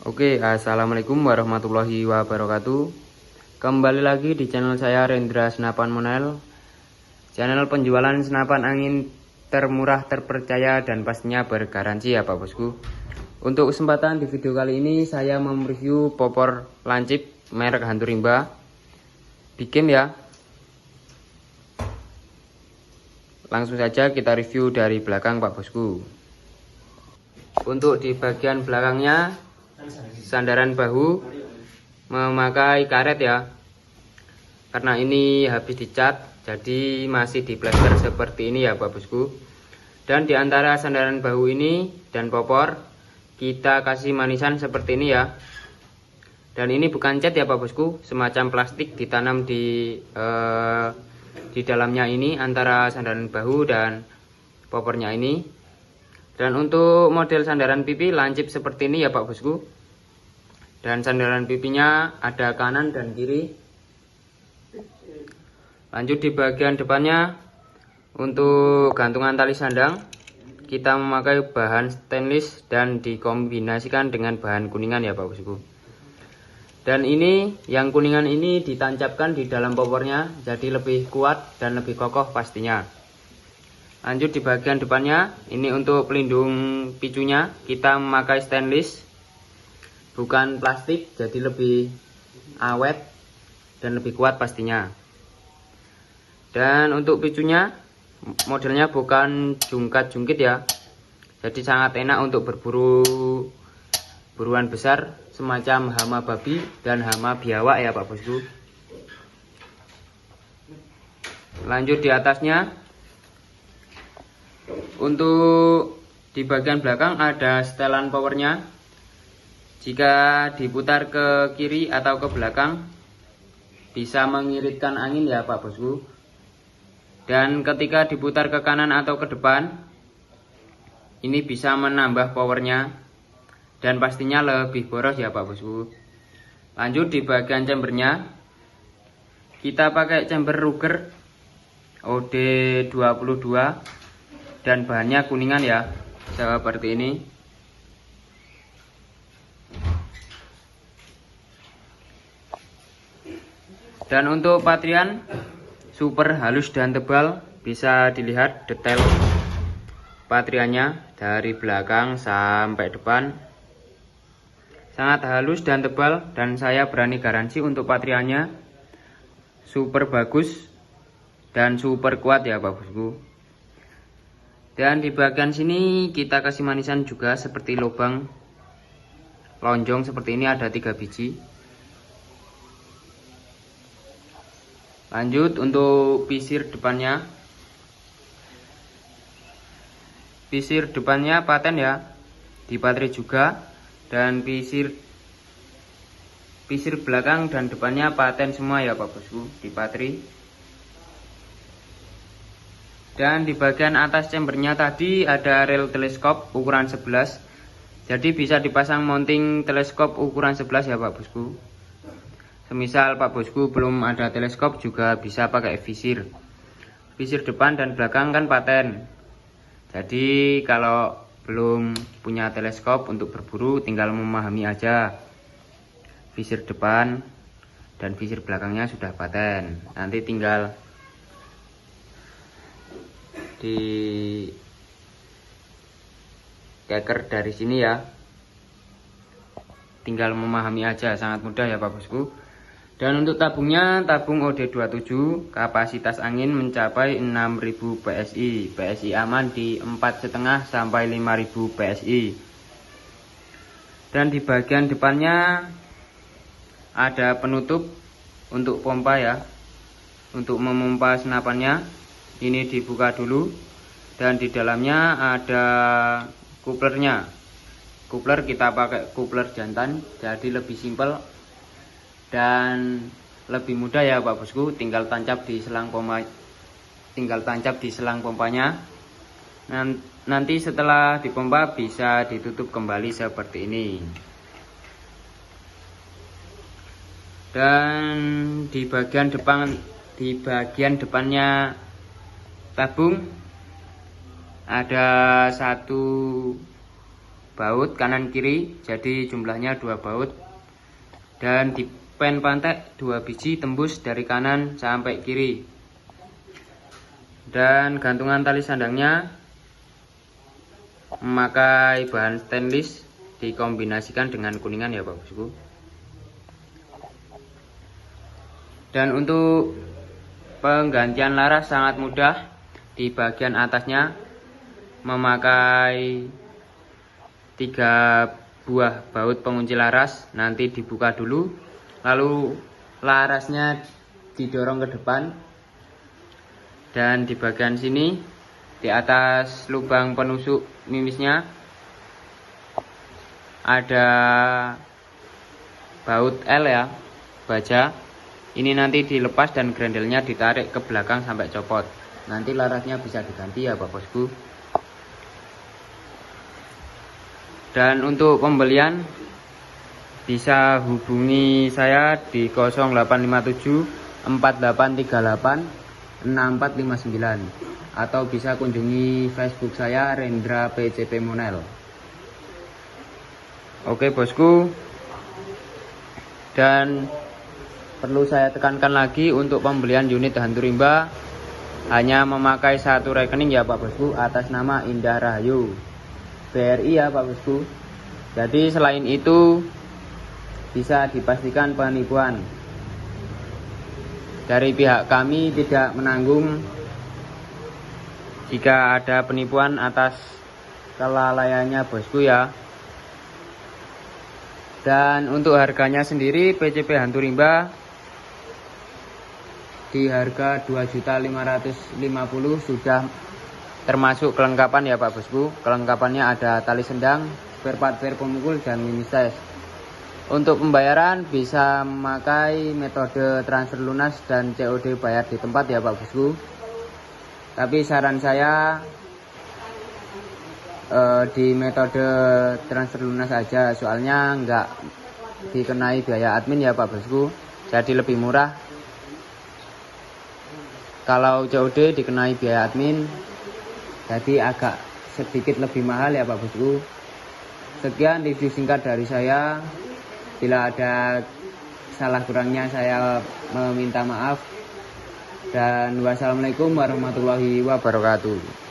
Oke, assalamualaikum warahmatullahi wabarakatuh. Kembali lagi di channel saya Rendra Senapan Monel, channel penjualan senapan angin termurah, terpercaya, dan pastinya bergaransi ya Pak Bosku. Untuk kesempatan di video kali ini saya mereview popor lancip merek Hantu Rimba di game ya. Langsung saja kita review dari belakang Pak Bosku. Untuk di bagian belakangnya, sandaran bahu memakai karet ya, karena ini habis dicat jadi masih di plester seperti ini ya Pak Bosku. Dan di antara sandaran bahu ini dan popor kita kasih manisan seperti ini ya. Dan ini bukan cat ya Pak Bosku, semacam plastik ditanam di dalamnya ini, antara sandaran bahu dan popornya ini. Dan untuk model sandaran pipi lancip seperti ini ya Pak Bosku. Dan sandaran pipinya ada kanan dan kiri. Lanjut di bagian depannya, untuk gantungan tali sandang kita memakai bahan stainless dan dikombinasikan dengan bahan kuningan ya Pak Bosku. Dan ini yang kuningan ini ditancapkan di dalam popornya, jadi lebih kuat dan lebih kokoh pastinya. Lanjut di bagian depannya, ini untuk pelindung picunya kita memakai stainless, bukan plastik, jadi lebih awet dan lebih kuat pastinya. Dan untuk picunya modelnya bukan jungkat-jungkit ya, jadi sangat enak untuk berburu buruan besar semacam hama babi dan hama biawak ya Pak Bosku. Lanjut di atasnya, untuk di bagian belakang ada setelan powernya. Jika diputar ke kiri atau ke belakang bisa mengiritkan angin ya Pak Bosku. Dan ketika diputar ke kanan atau ke depan ini bisa menambah powernya dan pastinya lebih boros ya Pak Bosku. Lanjut di bagian chambernya, kita pakai chamber Ruger OD22 dan bahannya kuningan ya, seperti ini. Dan untuk patrian super halus dan tebal, bisa dilihat detail patriannya dari belakang sampai depan, sangat halus dan tebal, dan saya berani garansi untuk patriannya super bagus dan super kuat ya Pak Bosku. Dan di bagian sini kita kasih manisan juga seperti lubang lonjong seperti ini, ada 3 biji. Lanjut untuk pisir depannya. Pisir depannya paten ya, dipatri juga, dan pisir belakang dan depannya paten semua ya Pak Bosku, dipatri. Dan di bagian atas chambernya tadi ada rel teleskop ukuran 11, jadi bisa dipasang mounting teleskop ukuran 11 ya Pak Bosku. Semisal Pak Bosku belum ada teleskop juga bisa pakai visir. Visir depan dan belakang kan paten, jadi kalau belum punya teleskop untuk berburu tinggal memahami aja. Visir depan dan visir belakangnya sudah paten, nanti tinggal di keker dari sini ya, tinggal memahami aja, sangat mudah ya Pak Bosku. Dan untuk tabungnya, tabung OD27, kapasitas angin mencapai 6000 PSI, PSI aman di 4,5 sampai 5000 PSI. Dan di bagian depannya ada penutup untuk pompa ya, untuk memompa senapannya. Ini dibuka dulu, dan di dalamnya ada kuplernya. Kupler kita pakai kupler jantan, jadi lebih simpel dan lebih mudah ya Pak Bosku. Tinggal tancap di selang pompa, pompanya. Nanti setelah dipompa bisa ditutup kembali seperti ini. Dan di bagian depannya tabung ada satu baut kanan kiri, jadi jumlahnya 2 baut. Dan di pen pantek 2 biji tembus dari kanan sampai kiri. Dan gantungan tali sandangnya memakai bahan stainless dikombinasikan dengan kuningan ya Bapak Bosku. Dan untuk penggantian laras sangat mudah. Di bagian atasnya memakai 3 buah baut pengunci laras, nanti dibuka dulu, lalu larasnya didorong ke depan, dan di bagian sini di atas lubang penusuk mimisnya ada baut L ya, baja. Ini nanti dilepas dan grendelnya ditarik ke belakang sampai copot. Nanti larasnya bisa diganti ya Bapak Bosku. Dan untuk pembelian bisa hubungi saya di 0857 4838 6459 atau bisa kunjungi Facebook saya Rendra PCP Monel. Oke Bosku. Dan perlu saya tekankan lagi, untuk pembelian unit hantu rimba hanya memakai 1 rekening ya Pak Bosku, atas nama Indah Rahayu BRI ya Pak Bosku. Jadi selain itu bisa dipastikan penipuan. Dari pihak kami tidak menanggung jika ada penipuan atas kelalaiannya Bosku ya. Dan untuk harganya sendiri PCP hantu rimba di harga 2.550.000 sudah termasuk kelengkapan ya Pak Bosku. Kelengkapannya ada tali sendang, spare part pemukul, dan mini size. Untuk pembayaran bisa memakai metode transfer lunas dan COD bayar di tempat ya Pak Bosku. Tapi saran saya di metode transfer lunas aja, soalnya nggak dikenai biaya admin ya Pak Bosku, jadi lebih murah. Kalau COD dikenai biaya admin, jadi agak sedikit lebih mahal ya Pak Bosku. Sekian review singkat dari saya. Bila ada salah kurangnya saya meminta maaf. Dan wassalamualaikum warahmatullahi wabarakatuh.